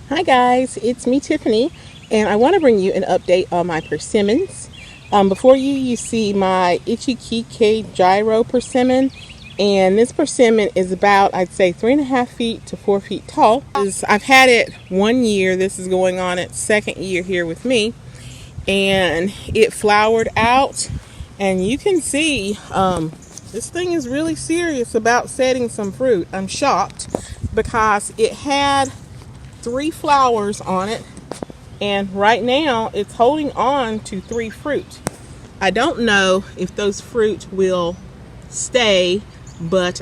Hi guys, it's me Tiffany, and I want to bring you an update on my persimmons. Before you see my Ichikike gyro persimmon, and this persimmon is about, I'd say, 3.5 feet to 4 feet tall. I've had it 1 year. This is going on its second year here with me, and it flowered out, and you can see this thing is really serious about setting some fruit. I'm shocked because it had 3 flowers on it, and right now it's holding on to 3 fruit. I don't know if those fruit will stay, but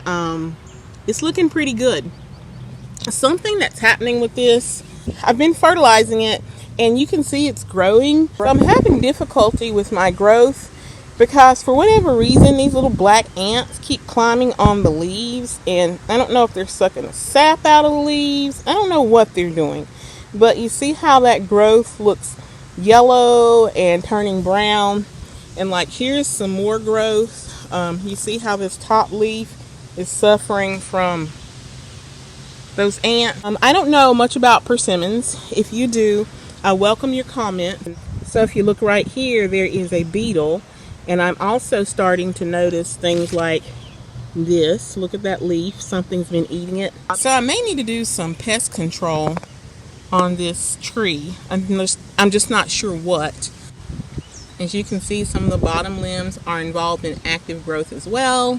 it's looking pretty good. Something that's happening with this, I've been fertilizing it, and you can see it's growing. I'm having difficulty with my growth because for whatever reason these little black ants keep climbing on the leaves, and I don't know if they're sucking the sap out of the leaves. I don't know what they're doing, but you see how that growth looks yellow and turning brown, and like here's some more growth. You see how this top leaf is suffering from those ants. I don't know much about persimmons. If you do, I welcome your comment. So if you look right here, there is a beetle, and I'm also starting to notice things like this. Look at that leaf. Something's been eating it. So I may need to do some pest control on this tree. I'm just not sure what. As you can see, some of the bottom limbs are involved in active growth as well.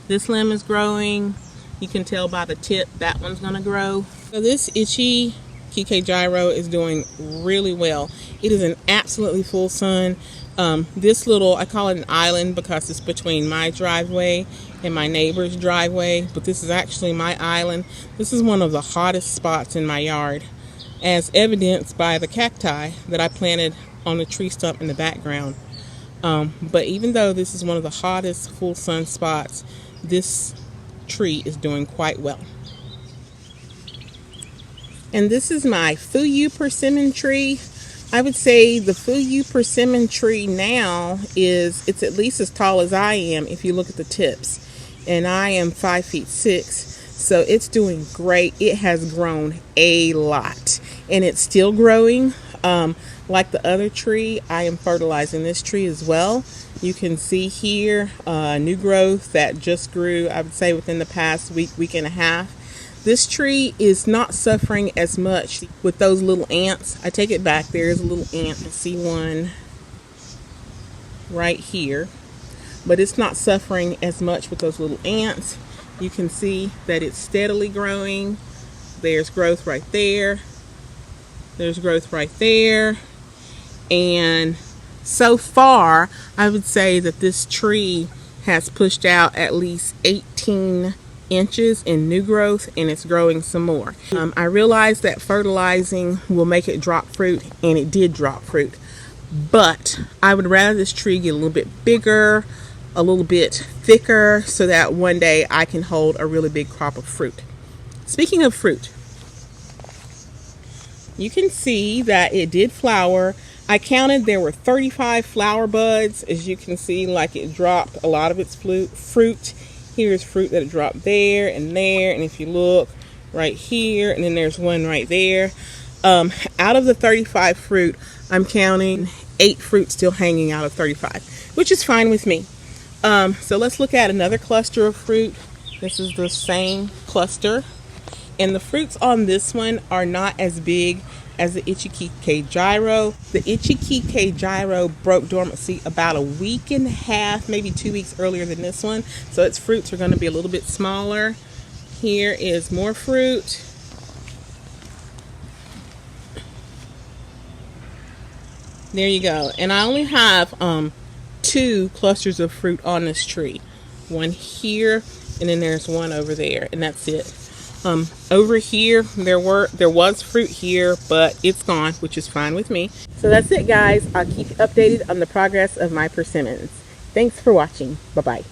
This limb is growing. You can tell by the tip that one's going to grow. So this Ichikike gyro is doing really well. It is an absolutely full sun. This little, I call it an island because it's between my driveway and my neighbor's driveway, but this is actually my island. This is one of the hottest spots in my yard, as evidenced by the cacti that I planted on the tree stump in the background. But even though this is one of the hottest full sun spots, this tree is doing quite well. And this is my Fuyu persimmon tree. I would say the Fuyu persimmon tree now it's at least as tall as I am if you look at the tips. And I am 5 feet 6. So it's doing great. It has grown a lot, and it's still growing. Like the other tree, I am fertilizing this tree as well. You can see here new growth that just grew, I would say, within the past week and a half. This tree is not suffering as much with those little ants. I take it back. There is a little ant. I see one right here, but it's not suffering as much with those little ants. You can see that it's steadily growing. There's growth right there. There's growth right there. And so far, I would say that this tree has pushed out at least 18 inches in new growth, and it's growing some more. I realized that fertilizing will make it drop fruit, and it did drop fruit. But I would rather this tree get a little bit bigger, a little bit thicker, so that one day I can hold a really big crop of fruit. Speaking of fruit, you can see that it did flower. I counted there were 35 flower buds. As you can see, like it dropped a lot of its fruit. Here's fruit that it dropped there, and if you look right here, and then there's one right there. Out of the 35 fruit, I'm counting 8 fruit still hanging out of 35, which is fine with me. So let's look at another cluster of fruit. This is the same cluster, and the fruits on this one are not as big as the Ichikike gyro. The Ichikike gyro broke dormancy about a week and a half, maybe 2 weeks earlier than this one. So its fruits are going to be a little bit smaller. Here is more fruit. There you go. And I only have 2 clusters of fruit on this tree. One here, and then there's one over there, and that's it. Over here, there was fruit here, but it's gone, which is fine with me. So that's it, guys. I'll keep you updated on the progress of my persimmons. Thanks for watching. Bye-bye.